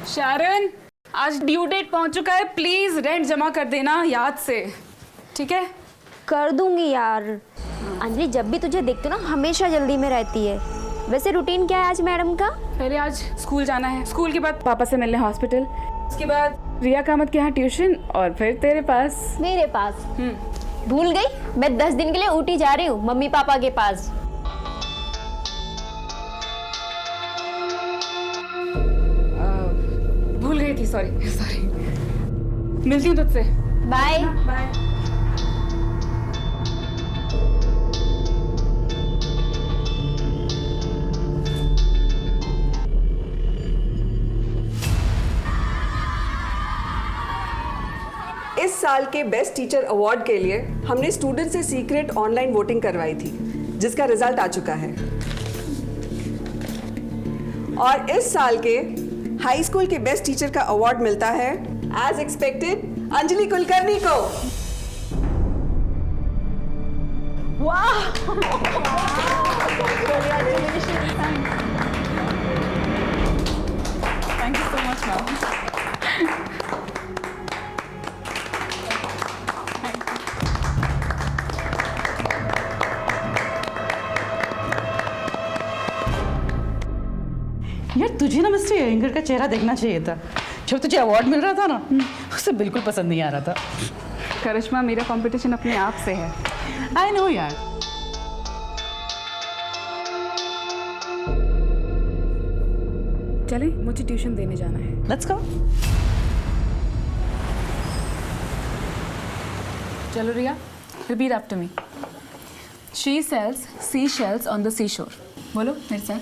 शारन, आज due date पहुंच चुका है, प्लीज रेंट जमा कर देना याद से, ठीक है? कर दूंगी यार। अंजलि जब भी तुझे देखती हूँ ना हमेशा जल्दी में रहती है। वैसे रूटीन क्या है आज मैडम का? पहले आज स्कूल जाना है, स्कूल के बाद पापा से मिलने हॉस्पिटल, उसके बाद रिया कामत के यहाँ ट्यूशन और फिर तेरे पास। मेरे पास? भूल गई, मैं 10 दिन के लिए ऊटी जा रही हूँ मम्मी पापा के पास। भूल गई थी, सॉरी। मिलती हूँ तुझसे। Bye bye. इस साल के बेस्ट टीचर अवार्ड के लिए हमने स्टूडेंट से सीक्रेट ऑनलाइन वोटिंग करवाई थी, जिसका रिजल्ट आ चुका है। और इस साल के हाई स्कूल के बेस्ट टीचर का अवार्ड मिलता है एज एक्सपेक्टेड अंजलि कुलकर्णी को। वाह! Thank you so much ma'am. यार तुझे ना मिस्टर एंगर का चेहरा देखना चाहिए था। जब तुझे अवार्ड मिल रहा था ना, उसे बिल्कुल पसंद नहीं आ रहा था। करिश्मा, मेरा कंपटीशन अपने आप से है। आई नो यार। चले, मुझे ट्यूशन देने जाना है। Let's go. चलो Riya, repeat after me. She sells sea shells on the sea shore. बोलो मेरे साथ।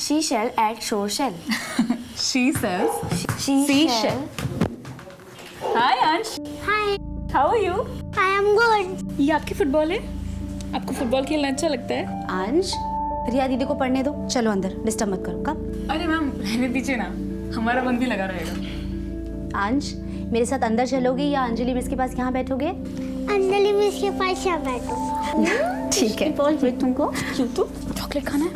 She shall at shore shell. She sells She seashell. Hi अंश, Hi, how are you? I am good. ये आपकी फुटबॉल है? आपको football खेलना अच्छा लगता है? अंश, रिया दीदी को पढ़ने दो, चलो अंदर, डिस्टर्ब मत करो। कब? अरे मैम रहने दीजिए ना, हमारा मन भी लगा रहेगा। अंश, मेरे साथ अंदर चलोगी या अंजलि मिस के पास यहाँ बैठोगे? अंजलि मिस के पास यहाँ बैठो। ठीक है। बोल फिर तुमको क्यों तो चॉकलेट खाना है?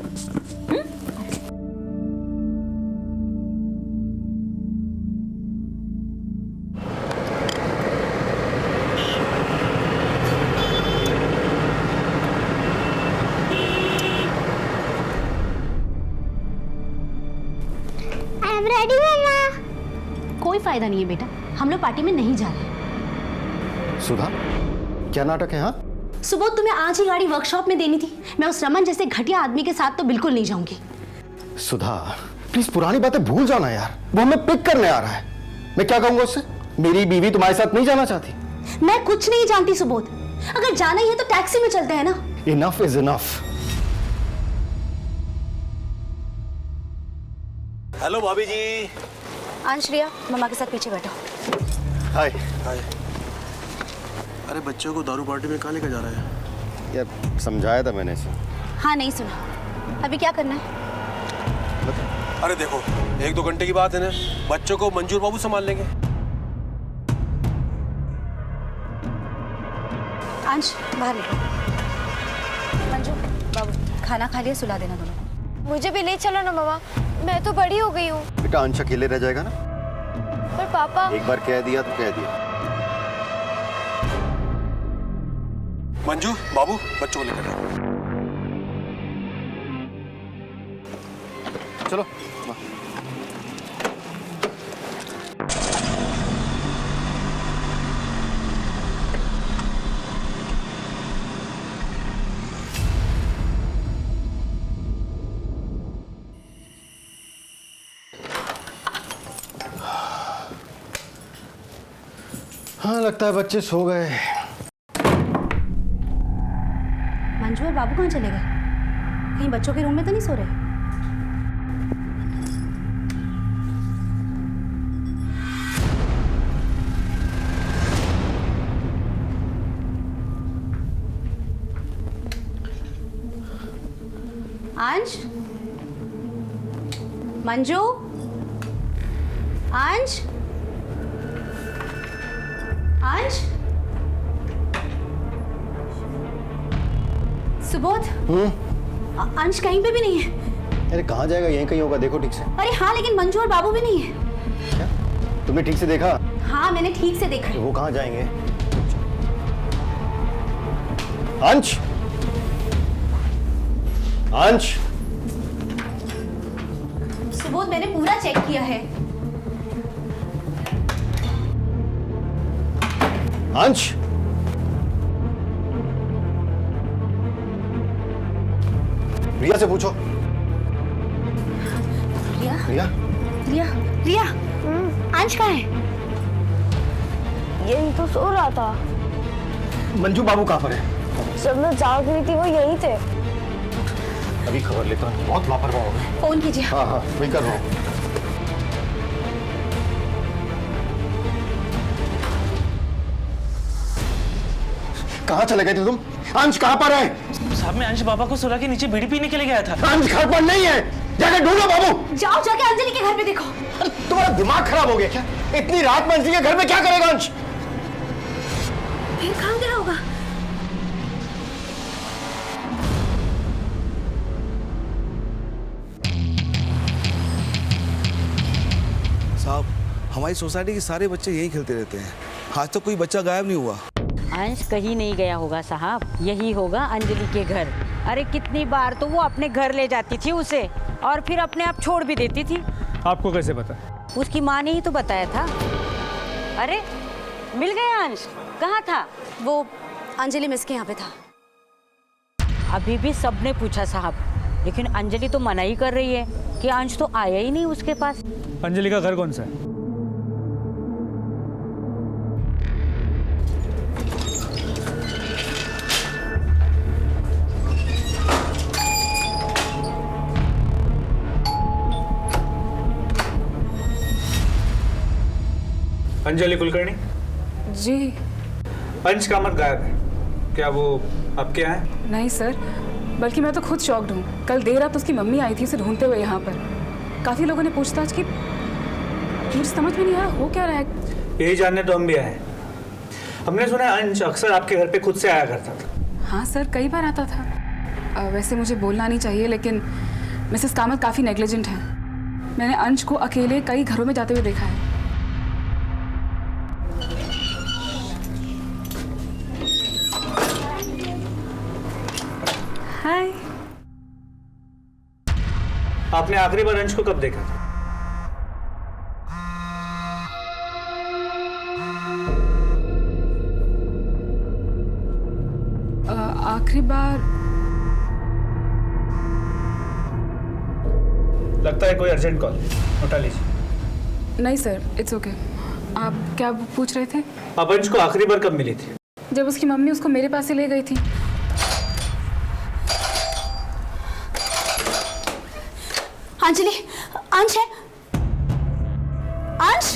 आई एम रेडी मम्मा। कोई फायदा नहीं है बेटा, हम लोग पार्टी में नहीं जा रहे। सुधा, क्या नाटक है? हाँ, सुबह तुम्हें आज ही गाड़ी वर्कशॉप में देनी थी। मैं उस रमन जैसे घटिया आदमी के साथ तो बिल्कुल नहीं जाऊंगी। सुधा प्लीज पुरानी बातें भूल जाना यार। वो हमें पिक करने आ रहा है। मैं क्या कहूंगा उससे? मेरी बीवी तुम्हारे साथ नहीं जाना चाहती। मैं कुछ नहीं जानती सुबोध, अगर जाना ही है तो टैक्सी में चलते हैं ना। Enough is enough. हेलो भाभी जी। अंश, रिया मम्मा के साथ पीछे बैठो। हाय। हाय। अरे बच्चों को दारू पार्टी में कहाँ लेकर जा रहा है? यार समझाया था मैंने इसे। हाँ नहीं सुना। अभी क्या करना है? अरे देखो, 1-2 घंटे की बात है ना, बच्चों को मंजूर बाबू संभाल लेंगे। अंश बाहर निकलो। मंजू बाबू खाना खा लिया, सुला देना दोनों को। मुझे भी ले चलो ना मम्मा, मैं तो बड़ी हो गई हूँ। बेटा अंश अकेले रह जाएगा ना। पर पापा। एक बार कह दिया तो कह दिया। मंजू बाबू बच्चों को लेकर जाओ। चलो। हाँ लगता है बच्चे सो गए। मंजू और बाबू कहाँ चले गए? कहीं बच्चों के रूम में तो नहीं सो रहे? अंश, मंजू, अंश, अंश, सुबोध। अंश कहीं पे भी नहीं है। अरे कहाँ जाएगा, यहीं कहीं होगा, देखो ठीक से। अरे हाँ, लेकिन मंजू और बाबू भी नहीं है। क्या तुमने ठीक से देखा? हाँ, मैंने ठीक से देखा है। वो कहाँ जाएंगे? अंश, अंश, सुबोध, मैंने पूरा चेक किया है। अंश, रिया से पूछो। रिया, रिया, रिया, रिया, अंश कहाँ है? यही तो सो रहा था। मंजू बाबू कहाँ पर है? जब मैं जाग रही थी वो यही थे। अभी खबर लेता हूँ, बहुत लापरवाह हो गए। फोन कीजिए। हाँ हाँ वही कर रहा हूँ। कहाँ चले गए थे तुम? अंश कहाँ पर है? साहब, मैं अंश बाबा को सुला के नीचे बीड़ी पीने के लिए गया था। अंश घर पर नहीं है, जाके ढूंढो बाबू। जाओ, जाके अंजलि के घर पे देखो। तुम्हारा दिमाग खराब हो गया क्या? इतनी रात में अंजलि के घर में क्या करेगा अंश? फिर कहाँ गया होगा? साहब, हमारी सोसाइटी के सारे बच्चे यही खेलते रहते हैं। आज तक कोई बच्चा गायब नहीं हुआ। अंश कहीं नहीं गया होगा साहब, यही होगा अंजलि के घर। अरे कितनी बार तो वो अपने घर ले जाती थी उसे और फिर अपने आप छोड़ भी देती थी। आपको कैसे पता? उसकी माँ ने ही तो बताया था। अरे मिल गया अंश, कहाँ था? वो अंजलि मिस के यहाँ पे था। अभी भी सबने पूछा साहब, लेकिन अंजलि तो मना ही कर रही है कि अंश तो आया ही नहीं उसके पास। अंजलि का घर कौन सा है? अंजलि कुलकर्णी जी अंश का मत गायब है क्या? वो आपके यहाँ है? नहीं सर, बल्कि मैं तो खुद शॉक्ड हूँ। कल देर रात उसकी मम्मी आई थी उसे ढूंढते हुए यहाँ पर। काफ़ी लोगों ने पूछताछ की, मुझे समझ में नहीं आया हो क्या रहा है। यही जानने तो हम भी आए। हमने सुना है अंश अक्सर आपके घर पे खुद से आया करता था। हाँ सर, कई बार आता था। वैसे मुझे बोलना नहीं चाहिए, लेकिन मिसेस कामत काफ़ी नेग्लिजेंट है। मैंने अंश को अकेले कई घरों में जाते हुए देखा है। हाय। आपने आखिरी बार अंश को कब देखा था? आखिरी बार लगता है कोई अर्जेंट कॉल, उठा लीजिए। नहीं सर, इट्स ओके। आप क्या पूछ रहे थे? आप अंश को आखिरी बार कब मिली थी? जब उसकी मम्मी उसको मेरे पास से ले गई थी। अंजलि, अंश है। अंश,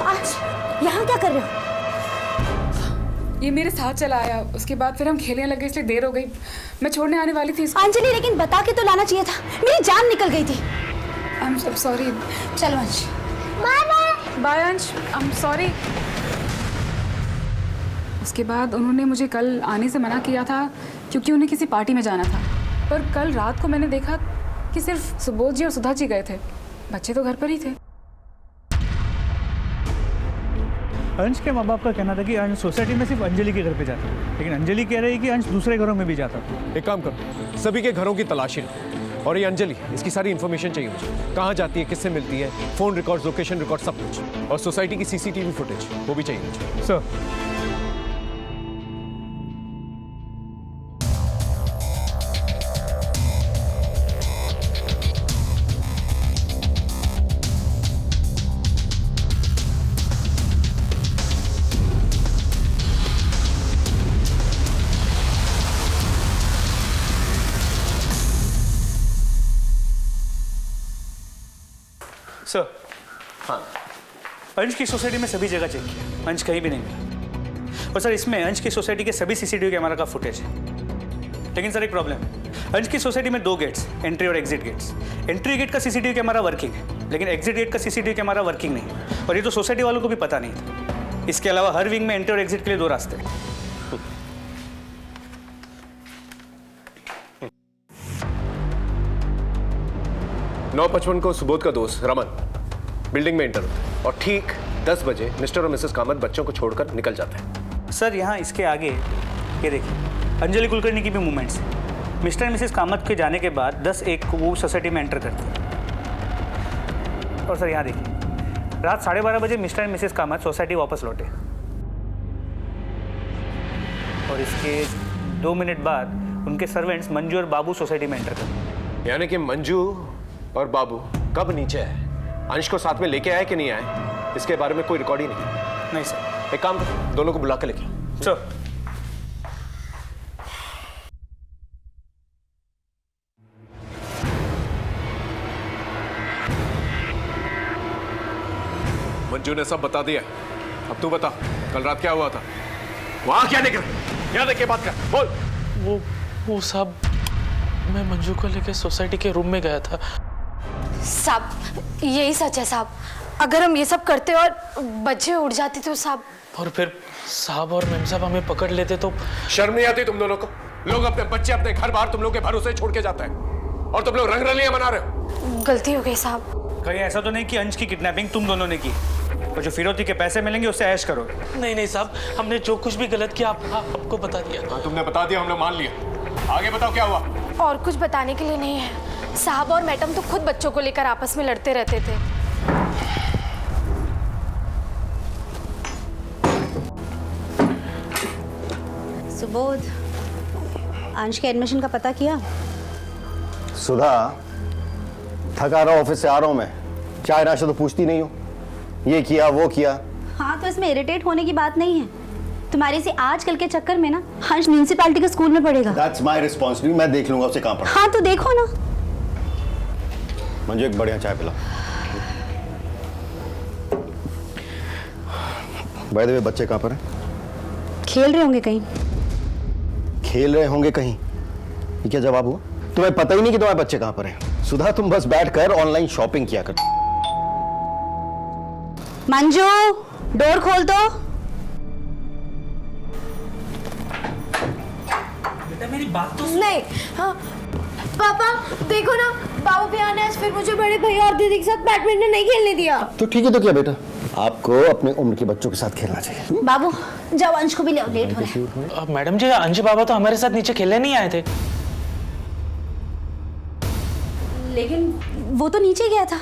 अंश, यहाँ क्या कर रहे हो? ये मेरे साथ चला आया, उसके बाद फिर हम खेलने लगे, इसलिए देर हो गई। मैं छोड़ने आने वाली थी इसको। अंजलि, लेकिन बता के तो लाना चाहिए था, मेरी जान निकल गई थी। I am sorry. चलो अंश। बाय अंश, आई एम सॉरी। उसके बाद उन्होंने मुझे कल आने से मना किया था क्योंकि उन्हें किसी पार्टी में जाना था। पर कल रात को मैंने देखा कि सिर्फ सुबोध जी और सुधा जी गए थे, बच्चे तो घर पर ही थे। अंश के माँ बाप का कहना था कि अंश सोसाइटी में सिर्फ अंजलि के घर पे जाता है, लेकिन अंजलि कह रही है कि अंश दूसरे घरों में भी जाता था। एक काम करो, सभी के घरों की तलाशी लो। और ये अंजलि, इसकी सारी इन्फॉर्मेशन चाहिए मुझे। कहाँ जाती है, किससे मिलती है, फोन रिकॉर्ड, लोकेशन रिकॉर्ड, सब कुछ। और सोसाइटी की सीसीटीवी फुटेज वो भी चाहिए मुझे। सर, सर, हाँ, अंश की सोसाइटी में सभी जगह चेक किया, अंश कहीं भी नहीं मिला। और सर, इसमें अंश की सोसाइटी के सभी सीसीटीवी कैमरा का फुटेज है। लेकिन सर, एक प्रॉब्लम है। अंश की सोसाइटी में 2 गेट्स, एंट्री और एग्जिट गेट्स। एंट्री गेट का सीसीटीवी कैमरा वर्किंग है, लेकिन एग्जिट गेट का सीसीटीवी कैमरा वर्किंग नहीं है। और ये तो सोसाइटी वालों को भी पता नहीं था। इसके अलावा हर विंग में एंट्री और एग्जिट के लिए 2 रास्ते हैं। 9:55 को सुबोध का दोस्त रमन बिल्डिंग में एंटर होता है और ठीक 10 बजे मिस्टर और मिसेस कामत बच्चों को छोड़कर निकल जाते हैं। सर यहाँ इसके आगे ये देखिए अंजलि कुलकर्णी की भी मूवमेंट्स है। मिस्टर और मिसेस कामत के जाने के बाद 10:01 को वो सोसाइटी में एंटर करते हैं। और सर यहाँ देखिए रात 12:30 बजे मिस्टर और मिसेस कामत सोसाइटी वापस लौटे और इसके 2 मिनट बाद उनके सर्वेंट्स मंजू और बाबू सोसाइटी में एंटर करते। यानी कि मंजू और बाबू कब नीचे है, अंश को साथ में लेके आए कि नहीं आए, इसके बारे में कोई रिकॉर्ड ही नहीं सर। एक काम करो, दोनों को बुला के लेके आओ। सर मंजू ने सब बता दिया, अब तू बता कल रात क्या हुआ था, वहां क्या देख रहे, यहाँ देख के बात कर, बोल। वो साहब मैं मंजू को लेकर सोसाइटी के रूम में गया था। साहब यही सच है साहब, अगर हम ये सब करते और बच्चे उड़ जाते तो साहब। और फिर साहब और मैम साहब हमें पकड़ लेते तो। शर्म नहीं आती तुम दोनों को? लोग अपने बच्चे अपने घर बाहर तुम लोग के भरोसे छोड़ के जाते हैं और तुम लोग रंगरलियां मना रहे हो। गलती हो गई साहब। कहीं ऐसा तो नहीं कि अंश की किडनैपिंग तुम दोनों ने की और जो फिरौती के पैसे मिलेंगे उससे ऐश करो? नहीं साहब, हमने जो कुछ भी गलत किया आपको बता दिया। हाँ तुमने बता दिया, हमने मान लिया, आगे बताओ क्या हुआ। और कुछ बताने के लिए नहीं है साहब, और मैडम तो खुद बच्चों को लेकर आपस में लड़ते रहते थे। सुबोध, अंश के एडमिशन का पता किया? सुधा, थका रहा ऑफिस से आ रहा हूं मैं, चाय नाश्ता तो पूछती नहीं हो, ये किया वो किया। हाँ तो इसमें इरिटेट होने की बात नहीं है। तुम्हारी सी आजकल के चक्कर में ना हंस म्यूनिसिपैलिटी के स्कूल में पढ़ेगा। That's my responsibility, मैं देख लूंगा उसे कहाँ पढ़ा। हाँ तो देखो ना। मंजू एक बढ़िया चाय पिला। बाय द वे बच्चे कहाँ पर हैं? खेल रहे होंगे कहीं। खेल रहे होंगे कहीं, ये क्या जवाब हुआ? तुम्हें पता ही नहीं कि तुम्हारे बच्चे कहाँ पर हैं। सुधा तुम बस बैठकर ऑनलाइन शॉपिंग किया कर। मंजू डोर खोल दो। बेटा मेरी बात तो नहीं। हाँ पापा देखो ना, बाबू भी आने आज फिर मुझे बड़े भैया और दीदी के साथ बैडमिंटन नहीं खेलने दिया। तो ठीक है, तो क्या बेटा, आपको अपने उम्र के बच्चों के साथ खेलना चाहिए। बाबू जाओ अंश को भी ले आओ, लेट हो रहा है। मैडम जी अंश बाबा तो हमारे साथ नीचे खेलने नहीं आए थे। लेकिन वो तो नीचे गया था।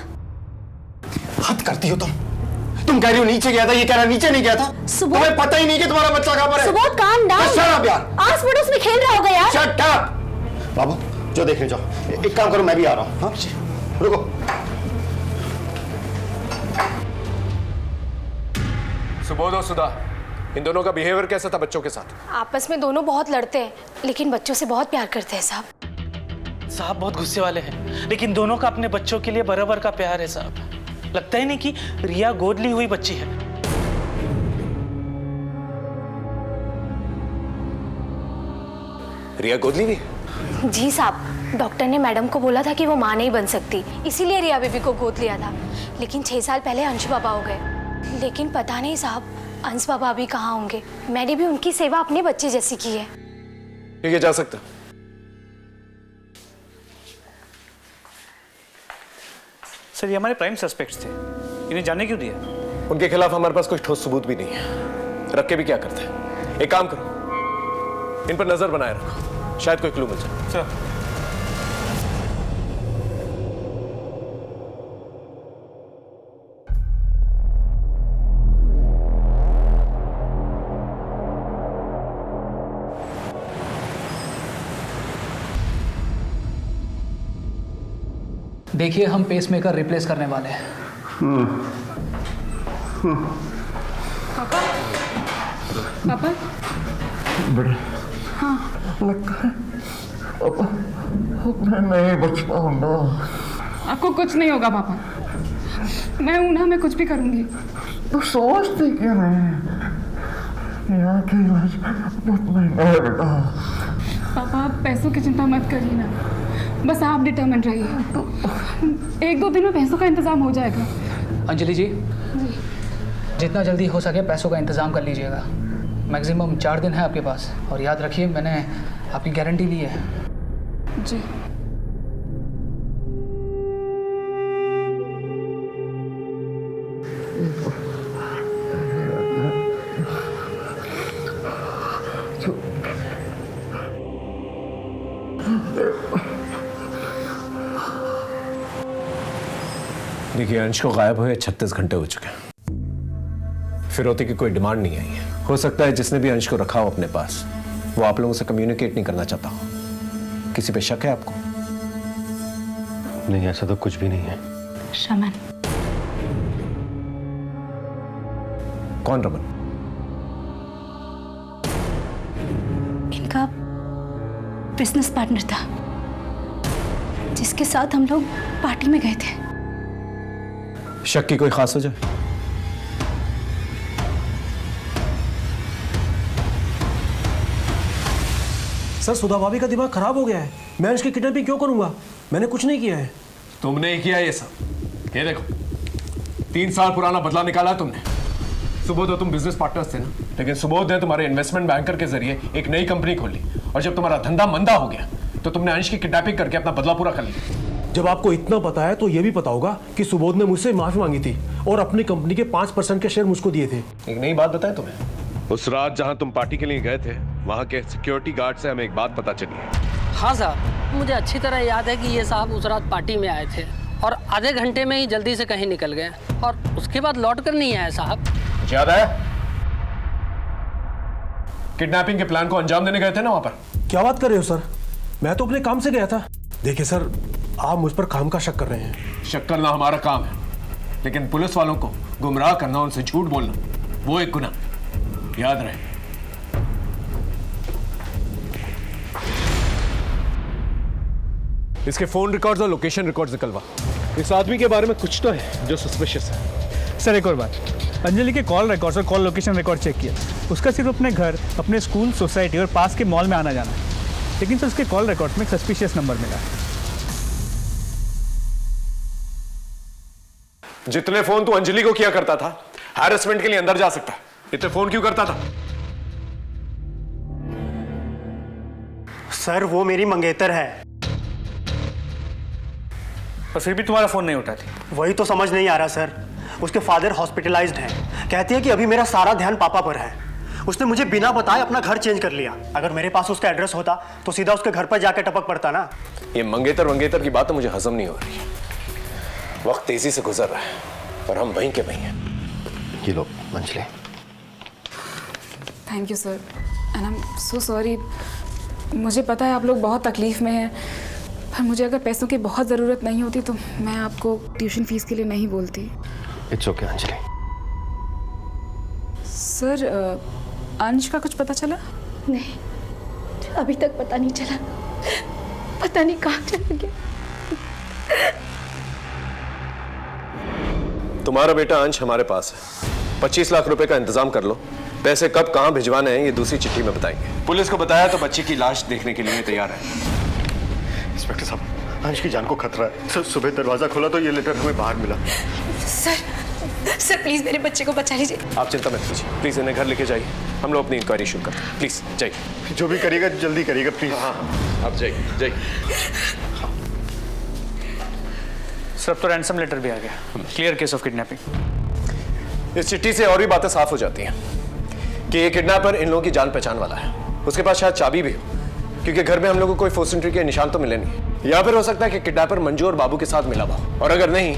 हद करती हो तुम कह रही हो नीचे गया था, ये कह रहा नीचे नहीं गया था। तुम्हें पता ही नहीं कि तुम्हारा बच्चा कहां पर है। Subodh calm down. Shut up यार, आस पड़ोस में खेल रहा होगा यार। Shut up. बाबू जो देखने जाओ, एक काम करो मैं भी आ रहा हूं। हाँ रुको। सुबोध और सुधा, इन दोनों का बिहेवियर कैसा था बच्चों के साथ? आपस में दोनों बहुत लड़ते हैं लेकिन बच्चों से बहुत प्यार करते हैं साहब। साहब बहुत गुस्से वाले हैं, लेकिन दोनों का अपने बच्चों के लिए बराबर का प्यार है साहब। लगता ही नहीं कि रिया गोद ली हुई बच्ची है। रिया गोद ली हुई? जी साहब, डॉक्टर ने मैडम को बोला था कि वो मां नहीं बन सकती, इसीलिए रिया बेबी को गोद लिया था। लेकिन 6 साल पहले अंश बाबा हो गए। लेकिन पता नहीं साहब अंश बाबा अभी कहाँ होंगे। मैंने भी उनकी सेवा अपने बच्चे जैसी की है। ठीक है, जा सकता। सर ये हमारे प्राइम सस्पेक्ट्स थे, इन्हें जाने क्यों दिया? उनके खिलाफ हमारे पास कोई ठोस सबूत भी नहीं है, रख के भी क्या करते हैं। एक काम करो, इन पर नजर बनाए रखो, शायद कोई क्लू मिल जाए। सर देखिए हम पेसमेकर रिप्लेस करने वाले हैं। पापा पापा बेटा हाँ लगता है मैं नहीं बच पाऊंगा। आपको कुछ नहीं होगा पापा, मैं हूं ना, मैं कुछ भी करूंगी। तो सोचती क्यों नहीं? यहाँ की इलाज बहुत महंगा है बेटा। पापा आप पैसों की चिंता मत करिए ना, बस आप डिटर्मिन्ड रहिए। 1-2 दिन में पैसों का इंतजाम हो जाएगा। अंजलि जी जितना जल्दी हो सके पैसों का इंतजाम कर लीजिएगा। मैक्सिमम 4 दिन है आपके पास, और याद रखिए मैंने आपकी गारंटी ली है। जी देखिए, अंश को गायब हुए 36 घंटे हो चुके हैं। फिरौती की कोई डिमांड नहीं आई है। हो सकता है जिसने भी अंश को रखा हो अपने पास, वो आप लोगों से कम्युनिकेट नहीं करना चाहता हो। किसी पे शक है आपको? नहीं, ऐसा तो कुछ भी नहीं है। रमन। कौन रमन? इनका बिजनेस पार्टनर था, जिसके साथ हम लोग पार्टी में गए थे। शक की कोई खास वजह? सर, सुधा भाभी का दिमाग खराब हो गया है। मैं उसकी किडनैपिंग क्यों करूंगा? मैंने कुछ नहीं किया है। तुमने ही किया ये सब। ये देखो, 3 साल पुराना बदला निकाला तुमने। सुबोध और तुम बिजनेस पार्टनर्स थे ना, लेकिन सुबोध ने तुम्हारे इन्वेस्टमेंट बैंकर के जरिए एक नई कंपनी खोली, और जब तुम्हारा धंधा मंदा हो गया तो तुमने अंश की किडनैपिंग करके अपना बदला पूरा कर लिया। जब आपको इतना पता है तो यह भी पता होगा कि सुबोध ने मुझसे माफी मांगी थी और अपनी कंपनी के 5% के शेयर मुझको दिए थे। एक नई बात बताएं तुम्हें, उस रात जहां तुम पार्टी के लिए गए थे, वहां के सिक्योरिटी गार्ड से हमें एक बात पता चली है। हाँ साहब, मुझे अच्छी तरह याद है कि ये साहब उस रात पार्टी में आए थे और आधे घंटे में ही जल्दी से कहीं निकल गए और उसके बाद लौट कर नहीं आए साहब। याद है? किडनैपिंग के प्लान को अंजाम देने गए थे ना वहां पर। क्या बात कर रहे हो सर? मैं तो अपने काम से गया था। देखिए सर, आप मुझ पर काम का शक कर रहे हैं। शक करना हमारा काम है, लेकिन पुलिस वालों को गुमराह करना, उनसे झूठ बोलना, वो एक गुनाह। याद रहे। इसके फोन रिकॉर्ड्स और लोकेशन रिकॉर्ड्स निकलवा। इस आदमी के बारे में कुछ तो है जो सस्पिशियस है। सर एक और बात, अंजलि के कॉल रिकॉर्ड्स और कॉल लोकेशन रिकॉर्ड चेक किया। उसका सिर्फ अपने घर, अपने स्कूल, सोसाइटी और पास के मॉल में आना जाना है, लेकिन सर उसके कॉल रिकॉर्ड में एक सस्पिशियस नंबर मिला है। जितने फोन तू अंजलि को किया करता था, हैरेसमेंट के लिए अंदर जा सकता है। इतने फोन क्यों करता था? सर, वो मेरी मंगेतर है। और फिर भी तुम्हारा फोन नहीं उठाती? वही तो समझ नहीं आ रहा सर। उसके फादर हॉस्पिटलाइज्ड हैं। कहती है कि अभी मेरा सारा ध्यान पापा पर है। उसने मुझे बिना बताए अपना घर चेंज कर लिया। अगर मेरे पास उसका एड्रेस होता तो सीधा उसके घर पर जाकर टपक पड़ता ना। ये मंगेतर की बात तो मुझे हजम नहीं हो रही है। वक्त तेजी से गुजर रहा है और हम वहीं के वहीं हैं। ये लो Anjali. Thank you sir, and I am so sorry. मुझे पता है आप लोग बहुत तकलीफ में हैं, पर मुझे अगर पैसों की बहुत ज़रूरत नहीं होती तो मैं आपको ट्यूशन फीस के लिए नहीं बोलती। It's okay Anjali. सर, अंश का कुछ पता चला? नहीं, अभी तक पता नहीं चला। पता नहीं कहाँ चला गया। तुम्हारा बेटा अंश हमारे पास है। 25 लाख रुपए का इंतजाम कर लो। पैसे कब कहां भिजवाने हैं ये दूसरी चिट्ठी में बताएंगे। पुलिस को बताया तो बच्ची की लाश देखने के लिए तैयार है। इंस्पेक्टर साहब, अंश की जान को खतरा है। सुबह दरवाजा खोला तो ये लेटर हमें बाहर मिला। सर प्लीज मेरे बच्चे को बचा लीजिए। आप चिंता मत कीजिए, प्लीज इन्हें घर लेके जाइए। हम लोग अपनी इंक्वायरी शुरू करते हैं। प्लीज जाइए। जो भी करिएगा जल्दी करिएगा प्लीज। हाँ, आप जाइए। सर अब तो रैंसम लेटर भी आ गया। Clear case of kidnapping. इस चिट्ठी से और भी बातें साफ हो जाती हैं कि ये किडनैपर इन लोगों की जान पहचान वाला है। उसके पास शायद चाबी भी हो, क्योंकि घर में हम लोगों को कोई फोर्स एंट्री के निशान तो मिले नहीं। या फिर हो सकता है कि किडनैपर मंजू और बाबू के साथ मिला हुआ, और अगर नहीं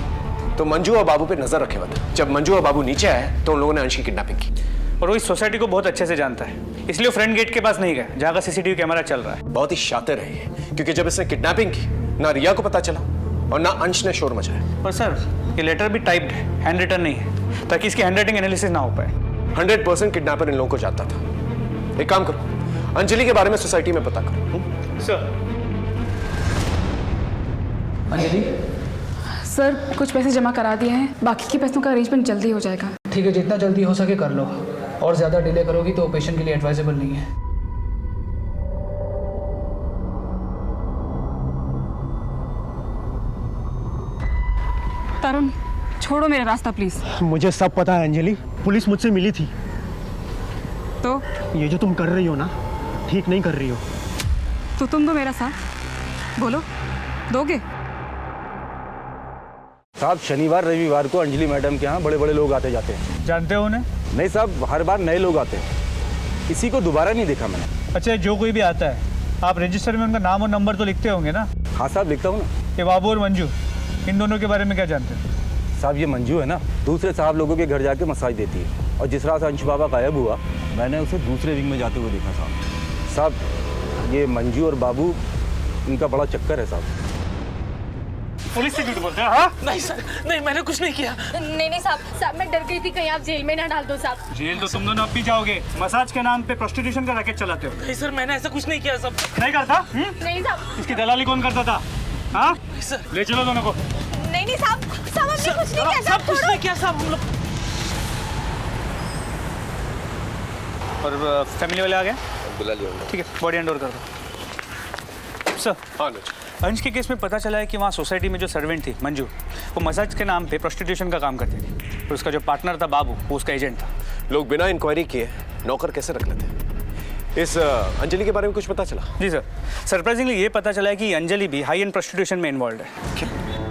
तो मंजू और बाबू पे नजर रखे हुए थे। जब मंजू और बाबू नीचे आए तो उन लोगों ने अंश की किडनैपिंग की। और वो इस सोसाइटी को बहुत अच्छे से जानता है, इसलिए वो फ्रंट गेट के पास नहीं गया जहाँ का सीसीटीवी कैमरा चल रहा है। बहुत ही शातिर है ये, क्योंकि जब इसने किडनैपिंग की ना रिया को पता चला और ना अंश ने शोर मचाया। पर सर ये लेटर भी टाइप्ड है, हैंड रिटन नहीं है, ताकि इसकी हैंड राइटिंग एनालिसिस ना हो पाए। 100% किडनैपर इन लोगों को जानता था। एक काम करो, अंजलि के बारे में सोसाइटी में पता करो। सर। अंजलि? सर कुछ पैसे जमा करा दिए हैं, बाकी के पैसों का अरेंजमेंट जल्दी हो जाएगा। ठीक है, जितना जल्दी हो सके कर लो, और ज़्यादा डिले करोगी तो ऑपरेशन के लिए एडवाइजेबल नहीं है। तरुण, छोड़ो मेरा रास्ता प्लीज। मुझे सब पता है अंजलि, पुलिस मुझसे मिली थी। तो ये जो तुम कर रही हो ना, ठीक नहीं कर रही हो। तो तुम दो मेरा साथ, बोलो दोगे? साहब शनिवार रविवार को अंजलि मैडम के यहाँ बड़े बड़े लोग आते जाते हैं। जानते हो उन्हें? नहीं साहब, हर बार नए लोग आते हैं, किसी को दोबारा नहीं देखा मैंने। अच्छा, जो कोई भी आता है आप रजिस्टर में उनका नाम और नंबर तो लिखते होंगे ना? हाँ साहब लिखता हूँ ना। ये बाबू और मंजू, इन दोनों के बारे में क्या जानते हैं? साहब ये मंजू है ना, दूसरे साहब लोगों के घर जाके मसाज देती है, और जिस रात अंश बाबा गायब हुआ मैंने उसे दूसरे विंग में जाते हुए देखा साहब। साहब ये मंजू और बाबू, इनका बड़ा चक्कर है साहब। पुलिस से झूठ बोलते हैं? हाँ? नहीं सर, नहीं मैंने कुछ नहीं किया। नहीं साहब मैं डर गई थी कहीं आप जेल में ना डाल दो साहब। जेल तो तुम दोनों अब भी जाओगे। मसाज के नाम पे प्रोस्टिट्यूशन का रैकेट चलाते हो। नहीं सर, मैंने ऐसा कुछ नहीं किया सब। नहीं करता? नहीं साहब। इसकी दलाली कौन करता था? हाँ? सर ले चलो दोनों को। नहीं साहब, हमने कुछ नहीं किया। सब कुछ नहीं किया साहब हम लोग। और फैमिली वाले आ गए? बुला लिया। ठीक है, बॉडी हैंड ओवर कर दो। सर, हाँ अंश के केस में पता चला है कि वहाँ सोसाइटी में जो सर्वेंट थी मंजू, वो मसाज के नाम पे प्रोस्टिट्यूशन का काम करती थी। और उसका जो पार्टनर था बाबू, वो उसका एजेंट था। लोग बिना इंक्वायरी किए नौकर कैसे रख लेते? इस अंजलि के बारे में कुछ पता चला? जी सर, सरप्राइजिंगली ये पता चला है कि अंजलि भी हाई एंड प्रोस्टिट्यूशन में इन्वॉल्व है।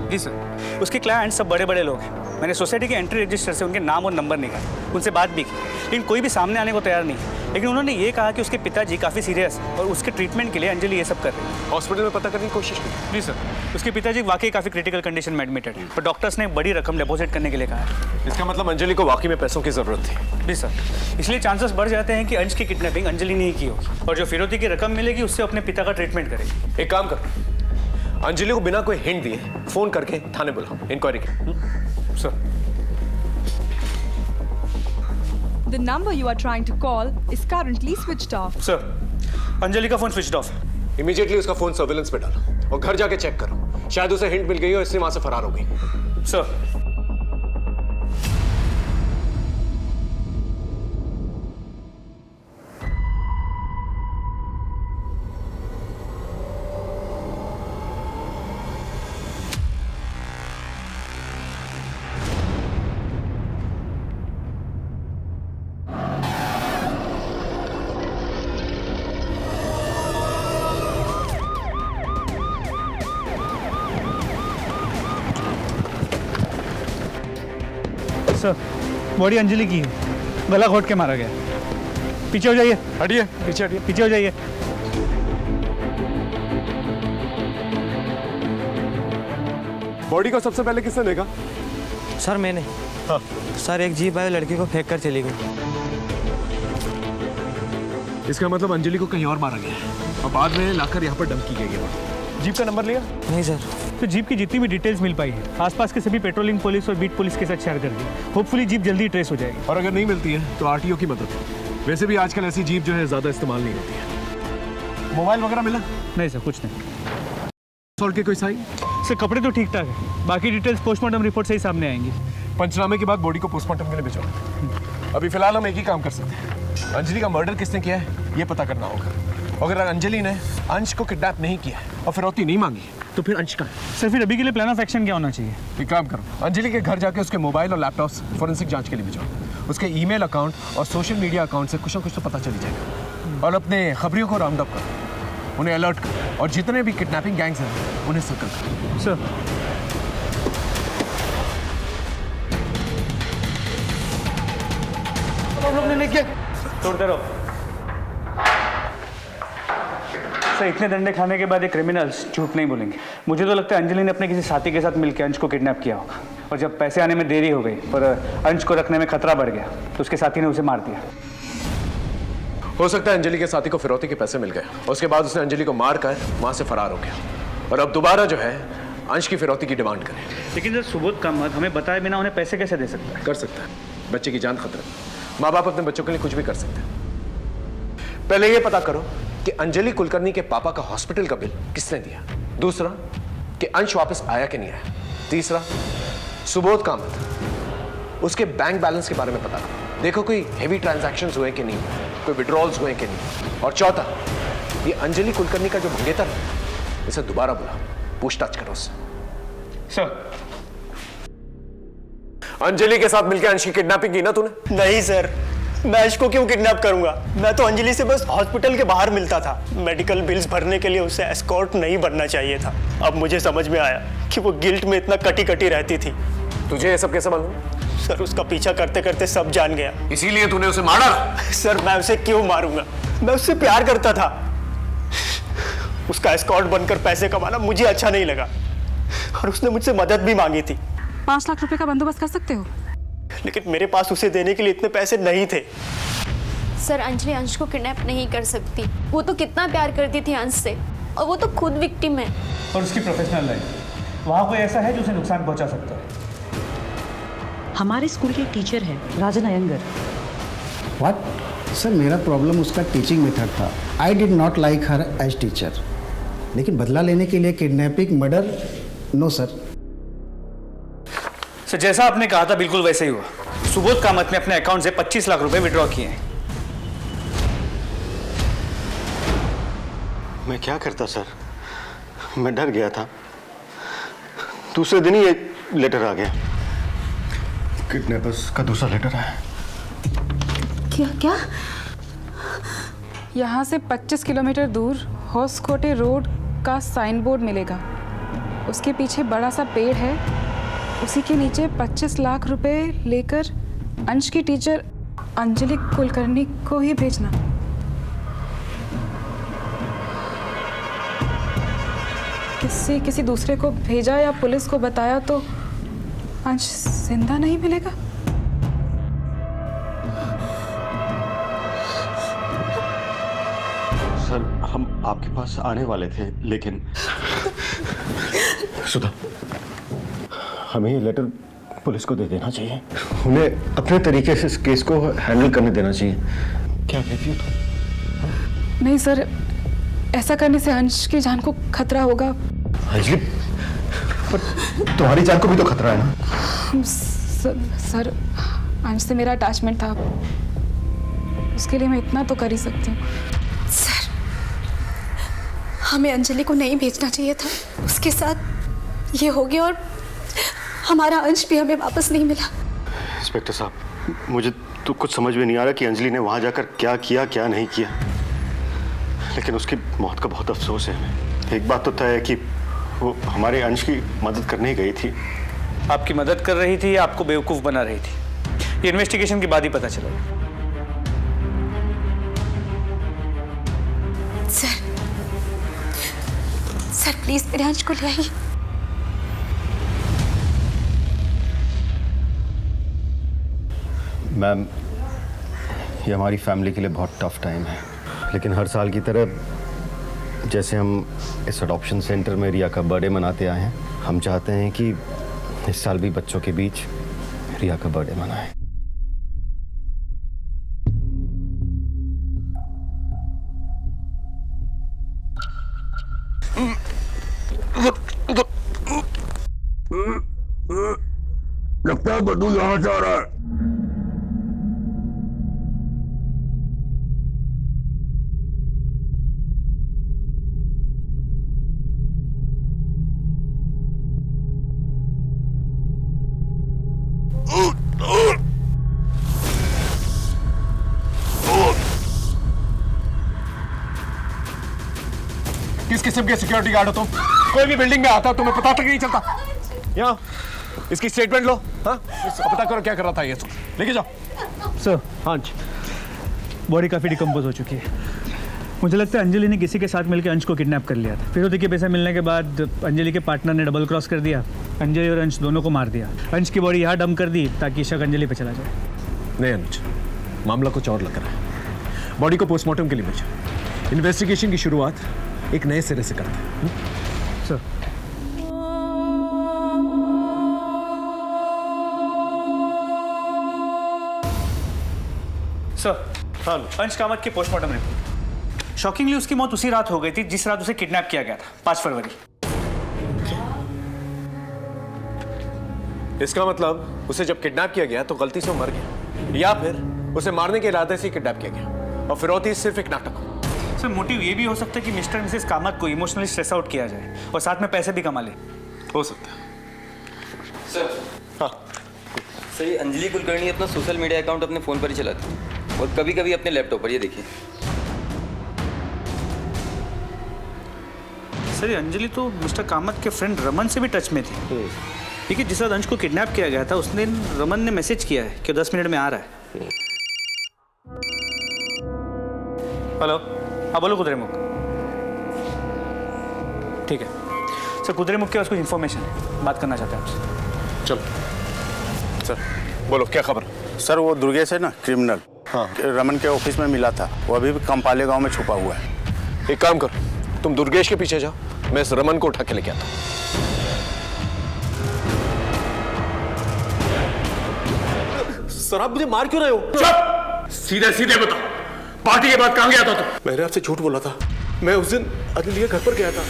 जी सर, उसके क्लाइंट सब बड़े बड़े लोग हैं। मैंने सोसाइटी के एंट्री रजिस्टर से उनके नाम और नंबर निकाले, उनसे बात भी की, लेकिन कोई भी सामने आने को तैयार नहीं। लेकिन उन्होंने ये कहा कि उसके पिताजी काफ़ी सीरियस है और उसके ट्रीटमेंट के लिए अंजलि ये सब कर रही है। हॉस्पिटल में पता करने की कोशिश की? जी सर, उसके पिताजी वाकई काफ़ी क्रिटिकल कंडीशन में एडमिटेड है, पर डॉक्टर्स ने बड़ी रकम डिपॉजिट करने के लिए कहा है। इसका मतलब अंजलि को वाकई में पैसों की ज़रूरत थी? जी सर, इसलिए चांसेस बढ़ जाते हैं कि अंश की किडनैपिंग अंजलि ने ही की होगी, और जो फिरौती की रकम मिलेगी उससे अपने पिता का ट्रीटमेंट करेगी। एक काम कर, अंजलि को बिना कोई हिंट दिए फोन करके थाने बुलाओ, इंक्वायरी की। Sir. The number you are trying to call is currently switched off. Sir, Anjali का फोन स्विच्ड ऑफ है। इमीडिएटली उसका फोन सर्विलेंस पे डालो और घर जाके चेक करो, शायद उसे हिंट मिल गई हो इसलिए वहां से फरार हो गई। सर। सर, बॉडी अंजलि की है, गला घोट के मारा गया। पीछे हो जाइए। हटिए, पीछे हटिए, पीछे हो जाइए। बॉडी को सबसे पहले किसने देखा? सर मैंने। हाँ। सर एक जीप आए लड़की को फेंक कर चली गई। इसका मतलब अंजलि को कहीं और मारा गया है और बाद में लाकर यहाँ पर डंप की गई है। जीप का नंबर लिया? नहीं सर। तो जीप की जितनी भी डिटेल्स मिल पाई है आसपास के सभी पेट्रोलिंग पुलिस और बीट पुलिस के साथ शेयर कर दी। होपफुली जीप जल्दी ट्रेस हो जाएगी। और अगर नहीं मिलती है तो आरटीओ की मदद। वैसे भी आजकल ऐसी जीप जो है ज्यादा इस्तेमाल नहीं होती है। मोबाइल वगैरह मिला? नहीं सर, कुछ नहीं। सॉल्ट के कोई साइन? सर कपड़े तो ठीक ठाक है, बाकी डिटेल्स पोस्टमार्टम रिपोर्ट से ही सामने आएंगी। पंचनामे के बाद बॉडी को पोस्टमार्टम के लिए भिजवाओ। अभी फिलहाल हम एक ही काम कर सकते हैं, अंजलि का मर्डर किसने किया है ये पता करना होगा। अगर अंजलि ने अंश को किडनैप नहीं किया और फिरौती नहीं मांगी तो फिर अंश का है। सर फिर अभी के लिए प्लान ऑफ एक्शन क्या होना चाहिए? एक काम करो, अंजलि के घर जाके उसके मोबाइल और लैपटॉप्स फोरेंसिक जांच के लिए भिजवाओ। उसके ईमेल अकाउंट और सोशल मीडिया अकाउंट से कुछ ना कुछ तो पता चल जाएगा। और अपने खबरियों को राउंड अप करो, उन्हें अलर्ट करो और जितने भी किडनैपिंग गैंग्स हैं उन्हें सर्कल करो। सर तोड़ते रहो। सर इतने डंडे खाने के बाद ये क्रिमिनल्स झूठ नहीं बोलेंगे। मुझे तो लगता है अंजलि ने अपने किसी साथी के साथ मिलकर अंश को किडनैप किया होगा, और जब पैसे आने में देरी हो गई और अंश को रखने में खतरा बढ़ गया तो उसके साथी ने उसे मार दिया। हो सकता है अंजलि के साथी को फिरौती के पैसे मिल गए, उसके बाद उसने अंजलि को मार कर वहां से फरार हो गया और अब दोबारा जो है अंश की फिरौती की डिमांड करे। लेकिन सर सुबोध का मत हमें बताए बिना उन्हें पैसे कैसे दे सकता है? कर सकता है, बच्चे की जान खतरा। माँ बाप अपने बच्चों के लिए कुछ भी कर सकते हैं। पहले ये पता करो कि अंजलि कुलकर्णी के पापा का हॉस्पिटल का बिल किसने दिया। दूसरा कि अंश वापस आया कि नहीं आया। तीसरा सुबोध कामत, उसके बैंक बैलेंस के बारे में पता करो, देखो कोई हेवी ट्रांजैक्शंस हुए कि नहीं हुए, कोई विड्रॉल्स हुए कि नहीं। और चौथा ये अंजलि कुलकर्णी का जो मंगेतर है इसे दोबारा बुला, पूछताछ करो उससे। सर अंजलि के साथ मिलकर अंश की किडनैपिंग की ना तूने? नहीं सर, मैं अंश को क्यों किडनैप करूंगा? मैं तो अंजलि से बस हॉस्पिटल के बाहर मिलता था। मेडिकल बिल्स भरने के लिए उसे एस्कॉर्ट नहीं बनना चाहिए था। अब मुझे समझ में आया कि वो गिल्ट में इतना कटी कटी रहती थी। तुझे ये सब कैसे मालूम? सर उसका पीछा करते करते सब जान गया। इसीलिए तूने उसे मारा? सर मैं उसे क्यों मारूंगा? मैं उससे प्यार करता था। उसका एस्कॉर्ट बनकर पैसे कमाना मुझे अच्छा नहीं लगा और उसने मुझसे मदद भी मांगी थी। 5 लाख रुपए का बंदोबस्त कर सकते हो। लेकिन मेरे पास उसे देने के लिए इतने पैसे नहीं थे। सर अंजलि अंश को किडनैप नहीं कर सकती। वो तो कितना प्यार करती थी अंश से, और वो तो खुद विक्टिम है। और उसकी प्रोफेशनल लाइफ, वहाँ कोई ऐसा है जो उसे नुकसान पहुँचा सकता है। हमारे स्कूल के टीचर है राजन अयंगर। व्हाट सर, मेरा प्रॉब्लम उसका टीचिंग मेथड था। I did not like her age teacher. लेकिन बदला लेने के लिए kidnapping, murder, no sir. Sir जैसा आपने कहा था बिल्कुल वैसे ही हुआ। सुबोध कामत ने अपने अकाउंट से 25 लाख रुपए विड्रॉ किए हैं। मैं क्या करता सर, मैं डर गया था। दूसरे दिन ही एक लेटर आ गया। किडनैपर्स का दूसरा लेटर है। क्या क्या? यहाँ से 25 किलोमीटर दूर होसकोटे रोड का साइन बोर्ड मिलेगा। उसके पीछे बड़ा सा पेड़ है, उसी के नीचे 25 लाख रुपए लेकर अंश की टीचर अंजलि कुलकर्णी को ही भेजना। किसी दूसरे को भेजा या पुलिस को बताया तो अंश जिंदा नहीं मिलेगा। सर हम आपके पास आने वाले थे, लेकिन सुधा, हमें ये लेटर पुलिस को दे देना चाहिए। उन्हें अपने तरीके से इस केस को हैंडल करने देना चाहिए। क्या कहती हो तुम? नहीं सर, ऐसा करने से अंश की जान को खतरा होगा। अंजलि, पर तुम्हारी जान को भी तो खतरा है ना। सर अंश से मेरा अटैचमेंट था, उसके लिए मैं इतना तो कर ही सकती हूँ। सर हमें अंजलि को नहीं भेजना चाहिए था। उसके साथ ये हो गया और हमारा अंश भी हमें वापस नहीं मिला। इंस्पेक्टर साहब, मुझे तो कुछ समझ में नहीं आ रहा कि अंजलि ने वहां जाकर क्या किया क्या नहीं किया। लेकिन उसकी मौत का बहुत अफसोस है हमें। एक बात तो तय है कि वो हमारे अंश की मदद करने ही गई थी। आपकी मदद कर रही थी या आपको बेवकूफ़ बना रही थी, ये इन्वेस्टिगेशन के बाद ही पता चलेगा। सर प्लीज मेरे अंश को ले आइए। मैम, ये हमारी फैमिली के लिए बहुत टफ टाइम है, लेकिन हर साल की तरह जैसे हम इस अडॉप्शन सेंटर में रिया का बर्थडे मनाते आए हैं, हम चाहते हैं कि इस साल भी बच्चों के बीच रिया का बर्थडे मनाएं। लगता है बद्दू यहाँ से आ रहा है। किस किस्म के सिक्योरिटी गार्ड हो तुम? कोई भी बिल्डिंग में आता तुम्हें पता तक नहीं चलता। यहाँ इसकी स्टेटमेंट लो। हाँ, पता करो क्या कर रहा था ये सब, लेके जाओ। सर हाँ जी, बॉडी काफ़ी डिकम्पोज हो चुकी है। मुझे लगता है अंजलि ने किसी के साथ मिलकर अंश को किडनैप कर लिया था। फिरौती के पैसे मिलने के बाद अंजलि के पार्टनर ने डबल क्रॉस कर दिया, अंजलि और अंश दोनों को मार दिया। अंश की बॉडी यहाँ डंप कर दी ताकि शक अंजलि पे चला जाए। नहीं अनुज, मामला कुछ और लग रहा है। बॉडी को पोस्टमार्टम के लिए भेजो। इन्वेस्टिगेशन की शुरुआत एक नए सिरे से करते हैं। सर हाँ, अंश कामत की पोस्टमार्टम रिपोर्ट। शॉकिंगली उसकी मौत उसी रात हो गई थी जिस रात उसे किडनैप किया गया था, 5 फरवरी। इसका मतलब उसे जब किडनैप किया गया तो गलती से वो मर गया, या फिर उसे मारने के इरादे से किडनैप किया गया और फिरौती सिर्फ एक नाटक हो। सर मोटिव ये भी हो सकता है कि मिस्टर मिसेस कामत को इमोशनली स्ट्रेस आउट किया जाए और साथ में पैसे भी कमा ले। हो सकता है। सर हाँ सर, ये अंजलि कुलकर्णी अपना सोशल मीडिया अकाउंट अपने फ़ोन पर ही चलाती है और कभी कभी अपने लैपटॉप पर। ये देखिए सर, ये अंजलि तो मिस्टर कामत के फ्रेंड रमन से भी टच में थी। देखिए जिस रात अंश को किडनैप किया गया था उस दिन रमन ने मैसेज किया है कि 10 मिनट में आ रहा है। हेलो, हाँ बोलो कुद्रेमुख। ठीक है सर, कुद्रेमुख के पास कुछ इन्फॉर्मेशन है, बात करना चाहते हैं आपसे। चल सर, बोलो क्या खबर? सर वो दुर्गेश है ना क्रिमिनल, हाँ रमन के ऑफिस में मिला था, वो अभी भी कंपाले गांव में छुपा हुआ है। एक काम कर, तुम दुर्गेश के पीछे जाओ, मैं इस रमन को उठा के लेके आता हूँ। सर आप मुझे मार क्यों रहे हो? चुप! सीधे सीधे बताओ, पार्टी के बाद कहां गया था तुम? मैंने आपसे झूठ बोला था, मैं उस दिन अंजलि के घर पर गया था।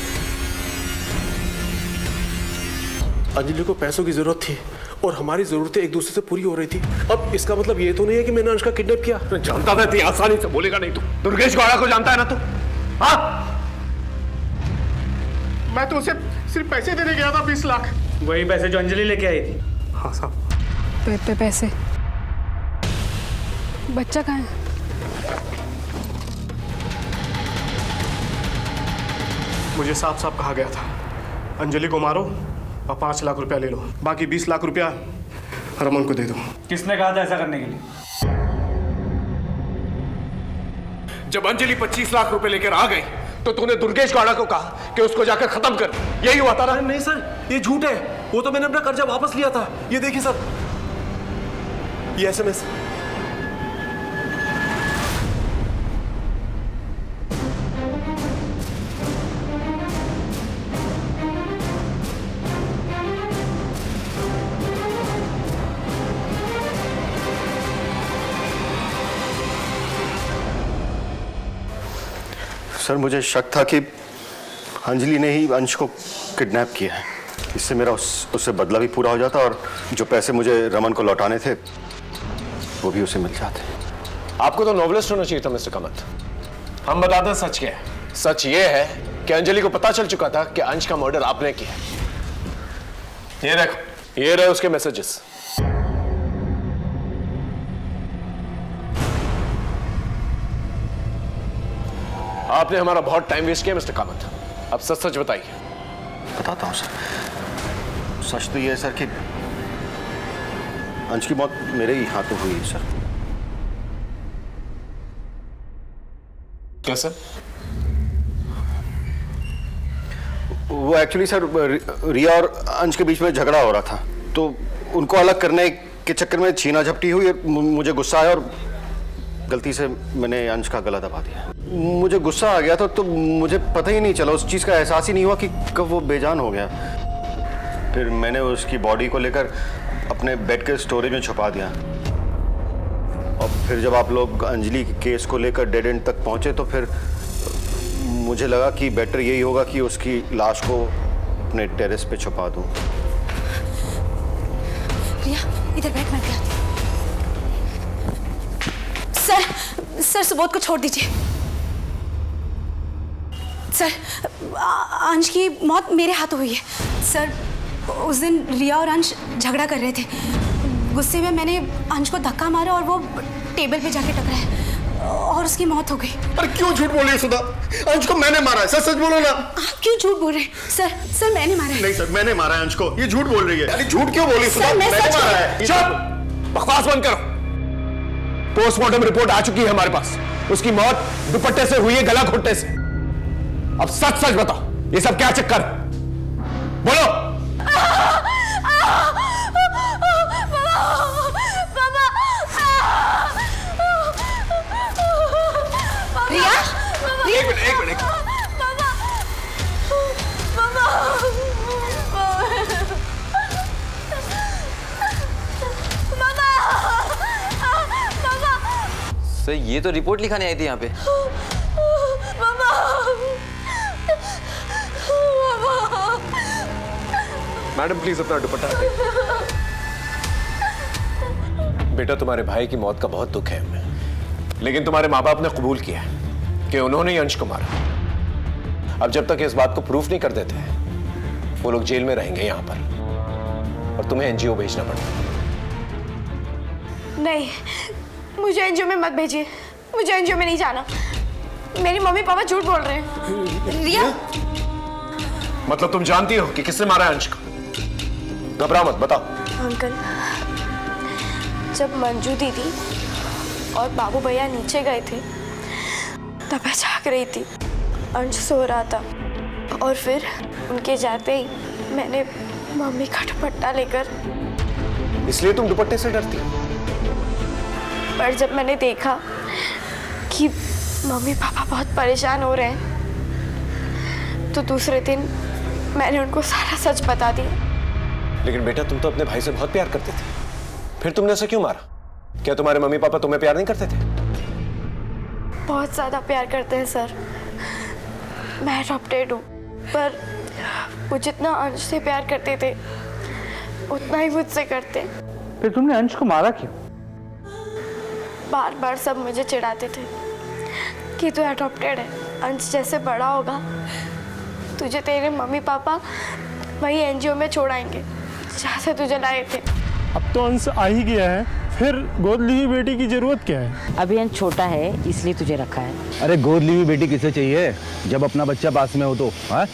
अंजलि को पैसों की जरूरत थी और हमारी जरूरतें एक दूसरे से पूरी हो रही थी। अब इसका मतलब ये तो नहीं है कि मैंने अंश का किडनैप किया। जानता था इतनी आसानी से बोलेगा नहीं तू। दुर्गेश गौड़ा को जानता है ना तू? हाँ? मैं तो उसे सिर्फ पैसे देने गया था, 20 लाख। वही पैसे जो अंजलि लेके आई थी? हाँ साहब। पैसे? बच्चा कहाँ है? मुझे साफ साफ कहा गया था, अंजलि को मारो और 5 लाख रुपया ले लो, बाकी 20 लाख रुपया रमन को दे दो। किसने कहा था ऐसा करने के लिए? जब अंजलि 25 लाख रुपए लेकर आ गई तो तूने दुर्गेश गौड़ा को कहा कि उसको जाकर खत्म कर। यही हुआ था ना? नहीं सर, ये झूठ है। वो तो मैंने अपना कर्जा वापस लिया था। ये देखिए सर, ये SMS। सर मुझे शक था कि अंजलि ने ही अंश को किडनैप किया है। इससे मेरा उससे बदला भी पूरा हो जाता और जो पैसे मुझे रमन को लौटाने थे वो भी उसे मिल जाते। आपको तो नॉवलिस्ट होना चाहिए था मिस्टर कामत। हम बताते हैं सच क्या है। सच ये है कि अंजलि को पता चल चुका था कि अंश का मर्डर आपने किया। ये देखो, ये रहे उसके मैसेजेस। आपने हमारा बहुत टाइम वेस्ट किया मिस्टर कामत। अब सच सच बताइए। बताता हूँ सर। सच तो ये है सर कि अंश की मौत मेरे ही हाथों हुई है सर। क्या सर? वो एक्चुअली सर रिया और अंश के बीच में झगड़ा हो रहा था, तो उनको अलग करने के चक्कर में छीना झपटी हुई। मुझे गुस्सा आया और गलती से मैंने अंश का गला दबा दिया। मुझे गुस्सा आ गया था तो मुझे पता ही नहीं चला, उस चीज़ का एहसास ही नहीं हुआ कि कब वो बेजान हो गया। फिर मैंने उसकी बॉडी को लेकर अपने बेड के स्टोरेज में छुपा दिया। और फिर जब आप लोग अंजलि के केस को लेकर डेड एंड तक पहुंचे तो फिर मुझे लगा कि बेटर यही होगा कि उसकी लाश को अपने टेरेस पे छुपा दूं। रिया, इधर बैठ, मैं आती हूँ। सर सुबोध को छोड़ दीजिए। सर अंश की मौत मेरे हाथों हुई है। सर उस दिन रिया और अंश झगड़ा कर रहे थे। गुस्से में मैंने अंश को धक्का मारा और वो टेबल पे जाके टकराया और उसकी मौत हो गई। अरे क्यों झूठ बोल रही है सुधा? अंश को मैंने मारा है। सच सच बोलो ना। आप क्यों झूठ बोल रहे हैं? सर मैंने मारा है। नहीं सर, मैंने मारा है अंश को। ये झूठ बोल रही है। अरे झूठ क्यों बोल रही है सुधा? मैंने मारा है। चुप! बकवास बंद करो। पोस्टमार्टम रिपोर्ट आ चुकी है हमारे पास। उसकी मौत दुपट्टे से हुई है, गला घुटने से। अब सच सच बताओ, ये सब क्या चक्कर? बोलो। रिया, एक मिनट। सर ये तो रिपोर्ट लिखाने आई थी यहाँ पे। मैडम प्लीज अपना दुपट्टा हटाइए। बेटा तुम्हारे भाई की मौत का बहुत दुख है हमें, लेकिन तुम्हारे माँ बाप ने कबूल किया है कि उन्होंने ही अंश को मारा। अब जब तक इस बात को प्रूफ नहीं कर देते वो लोग जेल में रहेंगे यहाँ पर और तुम्हें एनजीओ भेजना पड़ेगा। नहीं, मुझे एनजीओ में मत भेजिए। मुझे एनजीओ में नहीं जाना। मेरी मम्मी पापा झूठ बोल रहे हैं। रिया, मतलब तुम जानती हो कि किसने मारा है अंश को? घबराओ मत, बताओ। अंकल, जब मंजू दीदी और बाबू भैया नीचे गए थे तब मैं जाग रही थी। अंश सो रहा था और फिर उनके जाते ही मैंने मम्मी का दुपट्टा लेकर इसलिए तुम दुपट्टे से डरती हो? पर जब मैंने देखा कि मम्मी पापा बहुत परेशान हो रहे हैं तो दूसरे दिन मैंने उनको सारा सच बता दिया। लेकिन बेटा तुम तो अपने भाई से बहुत प्यार करते थे, फिर तुमने उसे क्यों मारा? क्या तुम्हारे मम्मी पापा तुम्हें प्यार नहीं करते थे? बहुत ज़्यादा प्यार करते हैं सर। मैं अडॉप्टेड हूँ, पर वो जितना अंश से प्यार करते थे उतना ही मुझसे करते। फिर तुमने अंश को मारा क्यों? बार बार सब मुझे चिढ़ाते थे कि तू अडॉप्टेड है, अंश जैसे बड़ा होगा तुझे तेरे मम्मी पापा वही एनजीओ में छोड़ाएंगे जहाँ से तुझे लाए थे। अब तो अंश आ ही गया है, फिर गोद ली हुई बेटी की जरूरत क्या है? अभी अंश छोटा है इसलिए तुझे रखा है। अरे गोद ली हुई बेटी किसे चाहिए जब अपना बच्चा पास में हो तो? हाँ,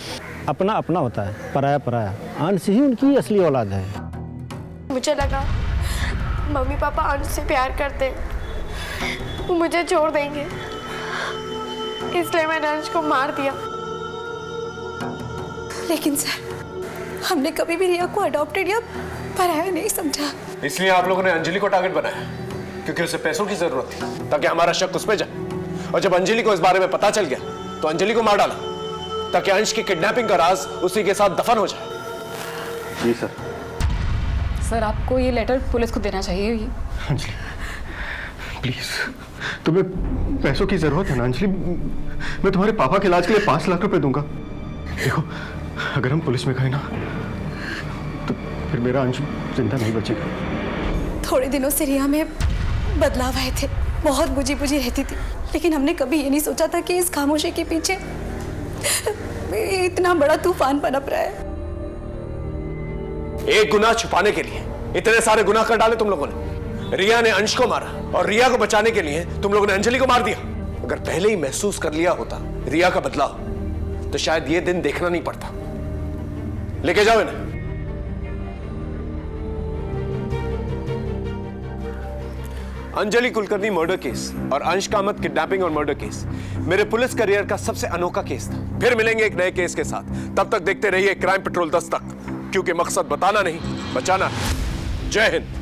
अपना अपना होता है, पराया पराया। अंश ही उनकी असली औलाद है। मुझे लगा मम्मी पापा अंश से प्यार करते हैं, वो मुझे छोड़ देंगे, इसलिए मैंने अंश को मार दिया। लेकिन सर, हमने कभी भी रिया को अडॉप्टेड या पराया नहीं समझा। इसलिए आप लोगों ने अंजलि को टारगेट बनाया क्योंकि उसे पैसों की जरूरत थी ताकि हमारा शक उस पे जाए। और जब अंजलि को इस बारे में पता चल गया तो अंजलि को मार डाला ताकि अंश की किडनैपिंग का राज उसी के साथ दफन हो जाए। जी सर। सर आपको ये लेटर पुलिस को देना चाहिए। अंजलि प्लीज, तुम्हें पैसों की जरूरत है ना अंजलि? मैं तुम्हारे पापा के इलाज के लिए 5 लाख रुपए दूंगा। देखो, अगर हम पुलिस में गए ना तो फिर मेरा अंश जिंदा नहीं बचेगा। थोड़े दिनों से रिया में बदलाव आए थे, बहुत बुझी बुझी रहती थी, लेकिन हमने कभी ये नहीं सोचा था कि इस खामोशी के पीछे इतना बड़ा तूफान पनप रहा है। एक गुनाह छुपाने के लिए इतने सारे गुनाह कर डाले तुम लोगों ने। रिया ने अंश को मारा और रिया को बचाने के लिए तुम लोगों ने अंजलि को मार दिया। अगर पहले ही महसूस कर लिया होता रिया का बदलाव तो शायद ये दिन देखना नहीं पड़ता। लेके जाओ इन्हें। अंजलि कुलकर्णी मर्डर केस और अंश कामत किडनैपिंग और मर्डर केस मेरे पुलिस करियर का सबसे अनोखा केस था। फिर मिलेंगे एक नए केस के साथ। तब तक देखते रहिए क्राइम पेट्रोल 10 तक, क्योंकि मकसद बताना नहीं, बचाना है। जय हिंद।